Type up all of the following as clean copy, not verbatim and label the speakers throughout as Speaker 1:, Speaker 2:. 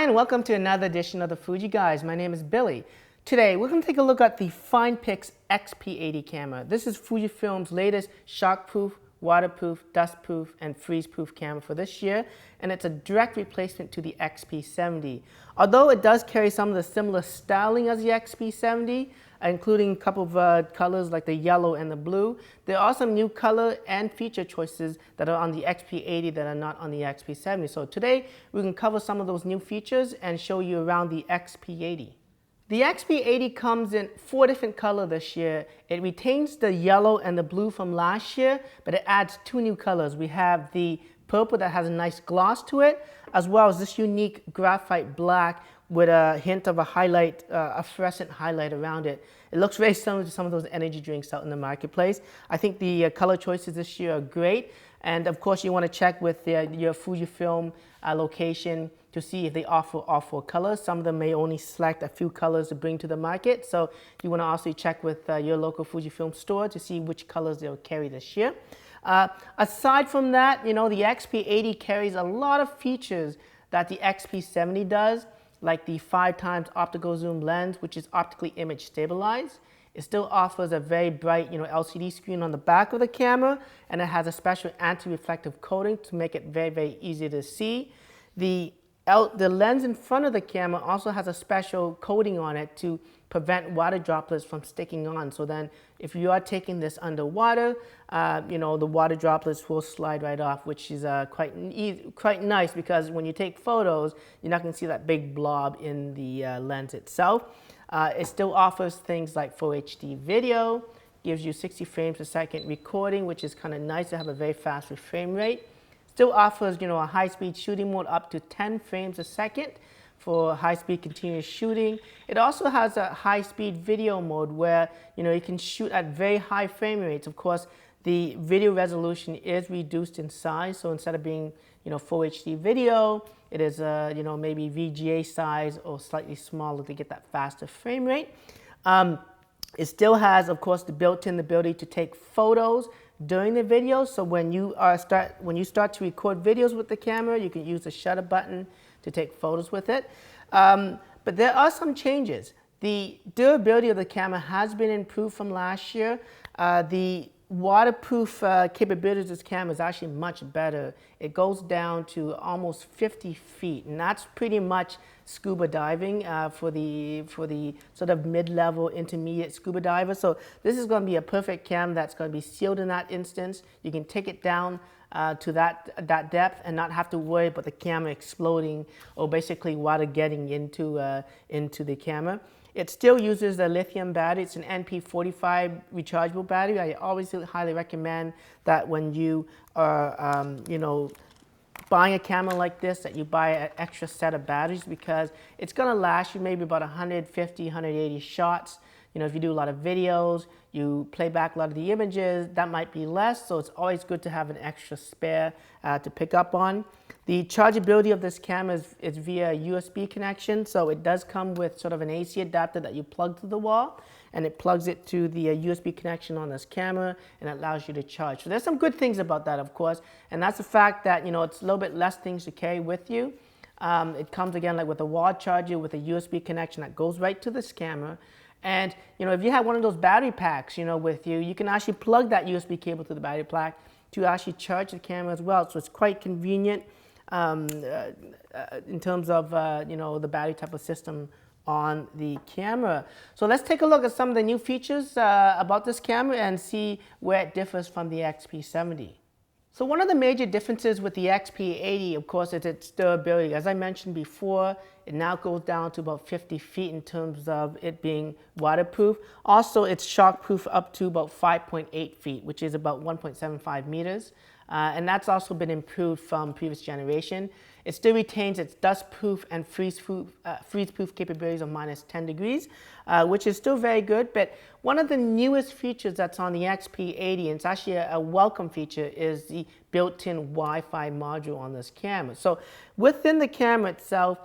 Speaker 1: Hi and welcome to another edition of the Fuji Guys. My name is Billy. Today we're going to take a look at the FinePix XP80 camera. This is Fujifilm's latest shockproof, waterproof, dustproof, and freeze-proof camera for this year, and it's a direct replacement to the XP70. Although it does carry some of the similar styling as the XP70, including a couple of colors like the yellow and the blue, there are some new color and feature choices that are on the XP80 that are not on the XP70. So today we can cover some of those new features and show you around the XP80. The XP80 comes in 4 different colors this year. It retains the yellow and the blue from last year, but it adds 2 new colors. We have the purple that has a nice gloss to it, as well as this unique graphite black with a hint of a highlight, a fluorescent highlight around it. It looks very similar to some of those energy drinks out in the marketplace. I think the color choices this year are great. And of course, you want to check with your Fujifilm location to see if they offer all 4 colors. Some of them may only select a few colors to bring to the market. So you want to also check with your local Fujifilm store to see which colors they'll carry this year. Aside from that, the XP80 carries a lot of features that the XP70 does, like the 5x optical zoom lens, which is optically image stabilized. It still offers a very bright, LCD screen on the back of the camera, and it has a special anti-reflective coating to make it very, very easy to see. The lens in front of the camera also has a special coating on it to prevent water droplets from sticking on. So then if you are taking this underwater, the water droplets will slide right off, which is quite nice, because when you take photos, you're not going to see that big blob in the lens itself. It still offers things like Full HD video, gives you 60 frames per second recording, which is kind of nice to have a very fast frame rate. Still offers, a high-speed shooting mode up to 10 frames a second for high-speed continuous shooting. It also has a high-speed video mode where, you can shoot at very high frame rates. Of course, the video resolution is reduced in size, so instead of being, Full HD video, it is, maybe VGA size or slightly smaller to get that faster frame rate. It still has, of course, the built-in ability to take photos during the video. So when you start to record videos with the camera, you can use the shutter button to take photos with it. But there are some changes. The durability of the camera has been improved from last year. The waterproof capabilities of this camera is actually much better. It goes down to almost 50 feet, and that's pretty much scuba diving for the sort of mid-level intermediate scuba diver. So this is going to be a perfect camera that's going to be sealed in that instance. You can take it down to that depth and not have to worry about the camera exploding or basically water getting into the camera. It still uses a lithium battery. It's an NP45 rechargeable battery. I always highly recommend that when you are, buying a camera like this, that you buy an extra set of batteries, because it's going to last you maybe about 150, 180 shots. If you do a lot of videos, you play back a lot of the images, that might be less, so it's always good to have an extra spare to pick up on. The chargeability of this camera is via USB connection, so it does come with sort of an AC adapter that you plug to the wall, and it plugs it to the USB connection on this camera, and it allows you to charge. So there's some good things about that, of course, and that's the fact that, it's a little bit less things to carry with you. It comes again like with a wall charger with a USB connection that goes right to this camera. And if you have one of those battery packs with you, you can actually plug that USB cable to the battery pack to actually charge the camera as well. So it's quite convenient in terms of the battery type of system on the camera. So let's take a look at some of the new features about this camera and see where it differs from the XP70. So one of the major differences with the XP80, of course, is its durability. As I mentioned before, it now goes down to about 50 feet in terms of it being waterproof. Also, it's shockproof up to about 5.8 feet, which is about 1.75 meters. And that's also been improved from previous generation. It still retains its dustproof and freeze-proof capabilities of -10 degrees, which is still very good. But one of the newest features that's on the XP80, and it's actually a welcome feature, is the built-in Wi-Fi module on this camera. So within the camera itself,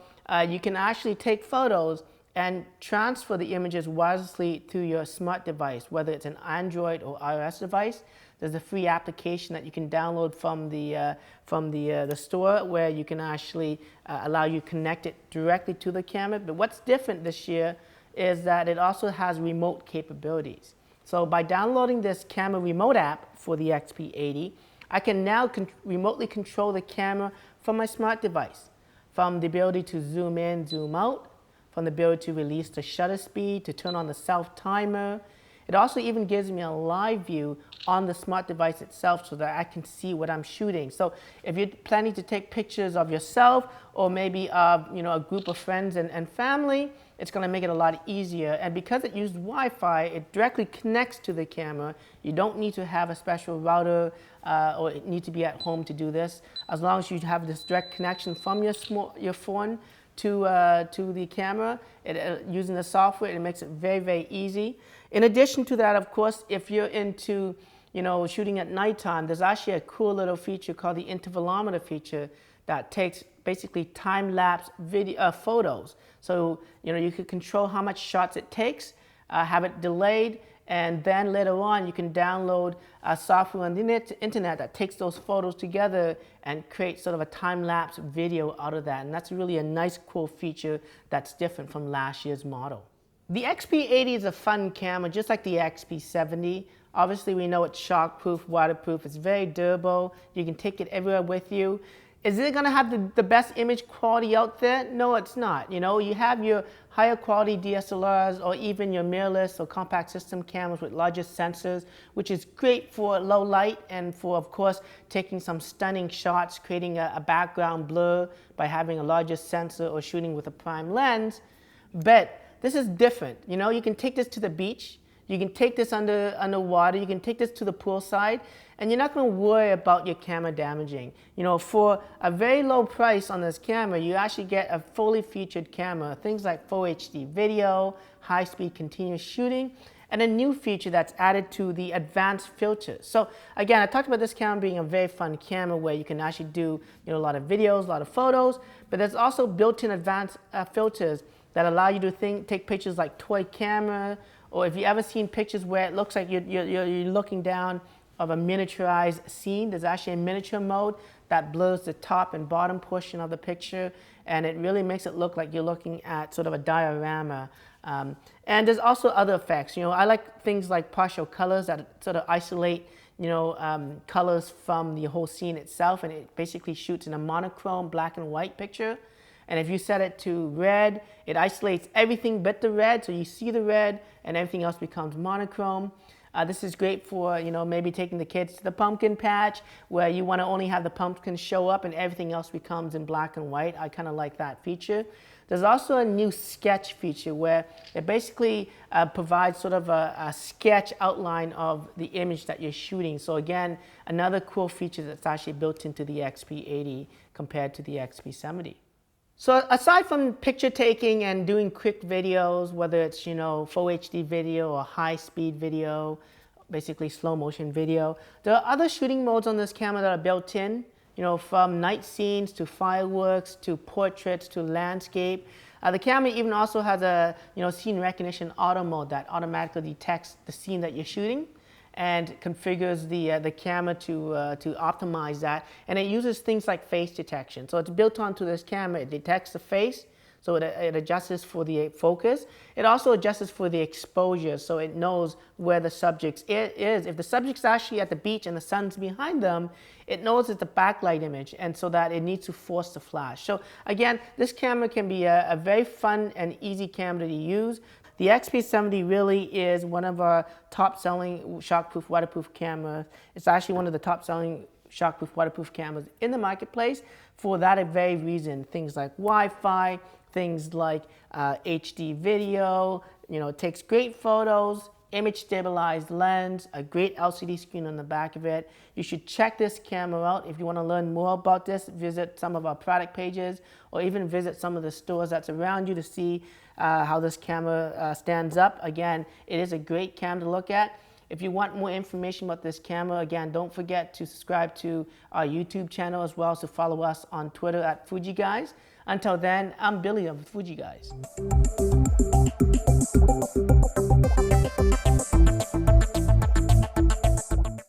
Speaker 1: you can actually take photos and transfer the images wirelessly to your smart device, whether it's an Android or iOS device. There's a free application that you can download from the store where you can actually allow you to connect it directly to the camera. But what's different this year is that it also has remote capabilities. So by downloading this camera remote app for the XP80, I can now remotely control the camera from my smart device, from the ability to zoom in, zoom out, from the ability to release the shutter speed, to turn on the self timer. It also even gives me a live view on the smart device itself so that I can see what I'm shooting. So if you're planning to take pictures of yourself or maybe of a group of friends and family, it's going to make it a lot easier. And because it uses Wi-Fi, it directly connects to the camera. You don't need to have a special router or need to be at home to do this. As long as you have this direct connection from your phone to the camera, using the software, it makes it very, very easy. In addition to that, of course, if you're into shooting at nighttime, there's actually a cool little feature called the Intervalometer feature that takes basically time-lapse video photos. So you can control how much shots it takes, have it delayed, and then later on you can download software on the internet that takes those photos together and create sort of a time-lapse video out of that. And that's really a nice, cool feature that's different from last year's model. The XP80 is a fun camera, just like the XP70. Obviously, we know it's shockproof, waterproof. It's very durable. You can take it everywhere with you. Is it going to have the best image quality out there? No, it's not. You have your higher quality DSLRs or even your mirrorless or compact system cameras with larger sensors, which is great for low light and for, of course, taking some stunning shots, creating a background blur by having a larger sensor or shooting with a prime lens. But this is different. You can take this to the beach. You can take this underwater. You can take this to the poolside, and you're not going to worry about your camera damaging. For a very low price on this camera, you actually get a fully featured camera. Things like full HD video, high-speed continuous shooting, and a new feature that's added to the advanced filters. So again, I talked about this camera being a very fun camera where you can actually do a lot of videos, a lot of photos, but there's also built-in advanced filters that allow you to take pictures like toy camera, or if you've ever seen pictures where it looks like you're looking down of a miniaturized scene, there's actually a miniature mode that blurs the top and bottom portion of the picture, and it really makes it look like you're looking at sort of a diorama. And there's also other effects. I like things like partial colors that sort of isolate colors from the whole scene itself, and it basically shoots in a monochrome black and white picture. And if you set it to red, it isolates everything but the red, so you see the red and everything else becomes monochrome. This is great for maybe taking the kids to the pumpkin patch where you want to only have the pumpkins show up and everything else becomes in black and white. I kind of like that feature. There's also a new sketch feature where it basically provides sort of a sketch outline of the image that you're shooting. So again, another cool feature that's actually built into the XP80 compared to the XP70. So aside from picture taking and doing quick videos, whether it's full HD video or high speed video, basically slow motion video, there are other shooting modes on this camera that are built in, from night scenes to fireworks to portraits to landscape. The camera even also has a scene recognition auto mode that automatically detects the scene that you're shooting and configures the camera to optimize that. And it uses things like face detection. So it's built onto this camera. It detects the face, so it adjusts for the focus. It also adjusts for the exposure, so it knows where the subject is. If the subject's actually at the beach and the sun's behind them, it knows it's a backlight image, and so that it needs to force the flash. So again, this camera can be a very fun and easy camera to use. The XP70 really is one of our top-selling shockproof, waterproof cameras. It's actually one of the top-selling shockproof, waterproof cameras in the marketplace for that very reason. Things like Wi-Fi, things like HD video, it takes great photos, image stabilized lens, a great LCD screen on the back of it. You should check this camera out. If you want to learn more about this, visit some of our product pages or even visit some of the stores that's around you to see how this camera stands up. Again, it is a great camera to look at. If you want more information about this camera, again, don't forget to subscribe to our YouTube channel as well. So follow us on Twitter at Fuji Guys. Until then, I'm Billy of Fuji Guys.